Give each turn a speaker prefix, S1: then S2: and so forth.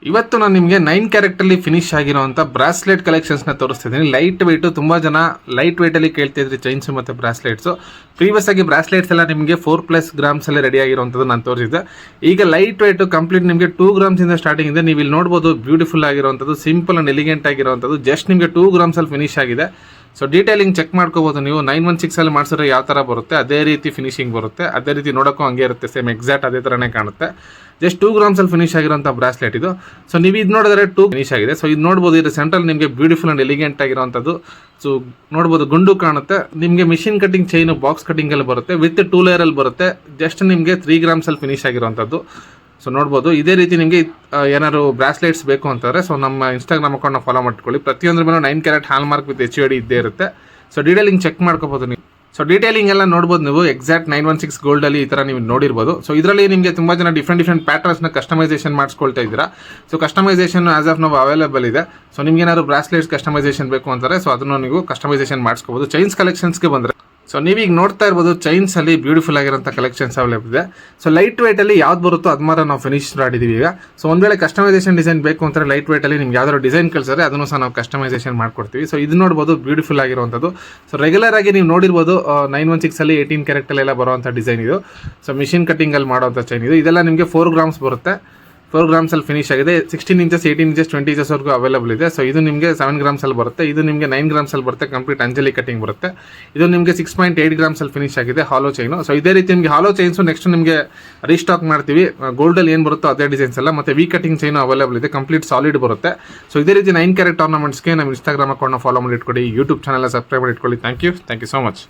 S1: ಇವತ್ತು ನಾನು ನಿಮಗೆ 9 ಕ್ಯಾರೆಕ್ಟಲ್ಲಿ ಫಿನಿಶ್ ಆಗಿರುವಂಥ ಬ್ರಾಸ್ಲೆಟ್ ಕಲೆಕ್ಷನ್ಸ್ನ ತೋರಿಸ್ತಿದ್ದೀನಿ. ಲೈಟ್ ವೆಯ್ಟು, ತುಂಬ ಜನ ಲೈಟ್ ವೆಯ್ಟಲ್ಲಿ ಕೇಳ್ತಿದ್ರಿ ಚೈನ್ಸು ಮತ್ತು ಬ್ರಾಸ್ಲೆಟ್ಸು. ಪ್ರೀವಿಯಸ್ ಆಗಿ ಬ್ರಾಸ್ಲೆಟ್ಸ್ ಎಲ್ಲ ನಿಮಗೆ 4+ ಗ್ರಾಮ್ಸಲ್ಲಿ ರೆಡಿ ಆಗಿರುವಂಥದ್ದು ನಾನು ತೋರಿಸಿದ್ದೆ. ಈಗ ಲೈಟ್ ವೆಯ್ಟು ಕಂಪ್ಲೀಟ್ ನಿಮಗೆ 2 ಗ್ರಾಮ್ಸಿಂದ ಸ್ಟಾರ್ಟಿಂಗ್ ಇದೆ. ನೀವು ಇಲ್ಲಿ ನೋಡ್ಬೋದು, ಬ್ಯೂಟಿಫುಲ್ ಆಗಿರುವಂಥದ್ದು, ಸಿಂಪಲ್ ಆ್ಯಂಡ್ ಎಲಿಗೆಂಟ್ ಆಗಿರುವಂಥದ್ದು, ಜಸ್ಟ್ ನಿಮಗೆ 2 ಗ್ರಾಮ್ಸಲ್ಲಿ ಫಿನಿಶ್ ಆಗಿದೆ. ಸೊ ಡೀಟೇಲಿಂಗ್ ಚೆಕ್ ಮಾಡ್ಕೋಬೋದು ನೀವು. 916ಅಲ್ಲಿ ಮಾಡಿಸಿದ್ರೆ ಯಾವ ಥರ ಬರುತ್ತೆ ಅದೇ ರೀತಿ ಫಿನಿಶಿಂಗ್ ಬರುತ್ತೆ, ಅದೇ ರೀತಿ ನೋಡೋಕ್ಕೂ ಹಂಗೆ ಇರುತ್ತೆ, ಸೇಮ್ ಎಕ್ಸಾಕ್ಟ್ ಅದೇ ಥರನೇ ಕಾಣುತ್ತೆ. ಜಸ್ಟ್ 2 ಗ್ರಾಮ್ಸಲ್ಲಿ ಫಿನಿಶ್ ಆಗಿರೋಂಥ ಬ್ರಾಸ್ಲೆಟ್ ಇದು. ಸೊ ನೀವು ಇದು ನೋಡಿದ್ರೆ 2 ಫಿನಿಶ್ ಆಗಿದೆ. ಸೊ ಇದು ನೋಡ್ಬೋದು, ಇದು ಸೆಂಟ್ರಲ್ ನಿಮಗೆ ಬ್ಯೂಟಿಫುಲ್ ಆ್ಯಂಡ್ ಎಲಿಗೆಂಟ್ ಆಗಿರೋಂಥದ್ದು. ಸೊ ನೋಡ್ಬೋದು, ಗುಂಡು ಕಾಣುತ್ತೆ. ನಿಮಗೆ ಮಿಷಿನ್ ಕಟಿಂಗ್ ಚೈನು ಬಾಕ್ಸ್ ಕಟಿಂಗಲ್ಲಿ ಬರುತ್ತೆ, ವಿತ್ 2 ಲೇಯರಲ್ಲಿ ಬರುತ್ತೆ. ಜಸ್ಟ್ ನಿಮಗೆ 3 ಗ್ರಾಮ್ಸಲ್ಲಿ ಫಿನಿಶ್ ಆಗಿರೋಂಥದ್ದು. ಸೊ ನೋಡ್ಬೋದು, ಇದೇ ರೀತಿ ನಿಮಗೆ ಏನಾದ್ರು ಬ್ರಾಸ್ಲೆಟ್ಸ್ ಬೇಕು ಅಂತಂದರೆ ಸೊ ನಮ್ಮ ಇನ್ಸ್ಟಾಗ್ರಾಮ್ ಅಕೌಂಟ್ನ ಫಾಲೋ ಮಾಡ್ಕೊಳ್ಳಿ. ಪ್ರತಿಯೊಂದ್ರ ಮೇಲೆ 9 carrot hall mark with HUID ಇದ್ದೇ ಇರುತ್ತೆ. ಸೊ ಡೀಟೇಲಿಂಗ್ ಚೆಕ್ ಮಾಡ್ಕೋಬೋದು ನೀವು. ಸೊ ಡೀಟೇಲಿಂಗ್ ಎಲ್ಲ ನೋಡ್ಬೋದು ನೀವು. ಎಕ್ಸಾಕ್ಟ್ 916 ಗೋಲ್ಡಲ್ಲಿ ಈ ಥರ ನೀವು ನೋಡಿರ್ಬೋದು. ಸೊ ಇದರಲ್ಲಿ ನಿಮಗೆ ತುಂಬ ಜನ ಡಿಫ್ರೆಂಟ್ ಪ್ಯಾಟರ್ನ್ಸ್ನ ಕಸ್ಟಮೈಸೇಷನ್ ಮಾಡಿಸ್ಕೊಳ್ತಾ ಇದ್ದೀರಾ. ಸೊ ಕಸ್ಟಮೈಸೇಷನ್ ಆಸ್ ಆಫ್ ನಾವು ಅವೈಲೇಬಲ್ ಇದೆ. ಸೊ ನಿಮ್ಗೆ ಏನಾದ್ರು ಬ್ರಾಸ್ಲೆಟ್ಸ್ ಕಸ್ಟಮೈಸೇಷನ್ ಬೇಕು ಅಂತಾರೆ ಸೊ ಅದನ್ನು ನೀವು ಕಸ್ಟಮೈಸೇಷನ್ ಮಾಡಿಸ್ಕೋಬೋದು. ಚೈನ್ಸ್ ಕಲೆಕ್ಷನ್ಸ್ಗೆ ಬಂದರೆ ಸೊ ನೀವೀಗ ನೋಡ್ತಾ ಇರ್ಬೋದು, ಚೈನ್ಸಲ್ಲಿ ಬ್ಯೂಟಿಫುಲ್ ಆಗಿರೋಂಥ ಕಲೆಕ್ಷನ್ಸ್ ಅವೈಲೇಬಲ್ ಇದೆ. ಸೊ ಲೈಟ್ ವೆಯ್ಟಲ್ಲಿ ಯಾವ್ದು ಬರುತ್ತೋ ಅದು ಮಾತ್ರ ನಾವು ಫಿನಿಶ್ ಮಾಡಿದ್ದೀವಿ ಈಗ. ಸೊ ಒಂದು ವೇಳೆ ಕಸ್ಟಮೈಸೇಷನ್ ಡಿಸೈನ್ ಬೇಕು ಅಂತಾರೆ ಲೈಟ್ ವೆಯ್ಟಲ್ಲಿ ನಿಮ್ಗೆ ಯಾವ್ದಾದ್ರು ಡಿಸೈನ್ ಕಳಿಸಿದ್ರೆ ಅದನ್ನು ಸಹ ನಾವು ಕಸ್ಟಮೈಸೇಷನ್ ಮಾಡ್ಕೊಡ್ತೀವಿ. ಸೊ ಇದು ನೋಡ್ಬೋದು, ಬ್ಯೂಟಿಫುಲ್ ಆಗಿರುವಂಥದ್ದು. ಸೊ ರೆಗ್ಯುಲರ್ ಆಗಿ ನೀವು ನೋಡಿರ್ಬೋದು 916ಅಲ್ಲಿ 18 ಕ್ಯಾರೆಕ್ಟಲ್ಲೆಲ್ಲ ಬರುವಂಥ ಡಿಸೈನ್ ಇದು. ಸೊ ಮಿಷಿನ್ ಕಟ್ಟಿಂಗಲ್ಲಿ ಮಾಡೋವಂಥ ಚೈನ್ ಇದು. ಇದೆಲ್ಲ ನಿಮಗೆ 4 ಗ್ರಾಮ್ಸ್ ಬರುತ್ತೆ. 4 ಗ್ರಾಮ್ಸಲ್ಲಿ ಫಿನಿಶ್ ಆಗಿದೆ. 16 ಇಂಚಸ್, 18 ಇಂಚಸ್, 20 ಇಂಚಸ್ವರೆಗೂ ಅವೈಲೇಬಲ್ ಇದೆ. ಸೊ ಇದು ನಿಮಗೆ 7 ಗ್ರಾಮ್ಸಲ್ಲಿ ಬರುತ್ತೆ. ಇದು ನಿಮಗೆ 9 ಗ್ರಾಮ್ಸಲ್ಲಿ ಬರುತ್ತೆ. ಕಂಪ್ಲೀಟ್ ಅಂಜಲಿ ಕಟಿಂಗ್ ಬರುತ್ತೆ. ಇದು ನಿಮಗೆ 6.8 ಗ್ರಾಮ್ಸಲ್ಲಿ ಫಿನಿಶ್ ಆಗಿದೆ, ಹಾಲೋ ಚೈನು. ಸೊ ಇದೇ ರೀತಿ ನಿಮಗೆ ಹಾಲೋ ಚೈನ್ಸು ನೆಕ್ಸ್ಟ್ ನಿಮಗೆ ರೀಸ್ಟಾಕ್ ಮಾಡ್ತೀವಿ. ಗೋಲ್ಡಲ್ಲಿ ಏನು ಬರುತ್ತೋ ಅದೇ ಡಿಸೈನ್ಸ್ ಎಲ್ಲ, ಮತ್ತು ವಿ ಕಟಿಂಗ್ ಚೈನು ಅವೈಲೇಬಲ್ ಇದೆ. ಕಂಪ್ಲೀಟ್ ಸಾಲಿಡ್ ಬರುತ್ತೆ. ಸೊ ಇದೇ ರೀತಿ 9 ಕ್ಯಾರೆಟ್ ಆರ್ನಮೆಂಟ್ಸ್ಗೆ ನಮ್ಮ ಇನ್ಸ್ಟಾಗ್ರಾಮ್ ಅಕೌಂಟ್ನ ಫಾಲೋ ಮಾಡಿ ಇಟ್ಕೊಳ್ಳಿ. ಯೂಟ್ಯೂಬ್ ಚಾನಲ್ ಸಬ್ಸ್ಕ್ರೈಬ್ ಮಾಡಿ ಇಟ್ಕೊಳ್ಳಿ. Thank you so much.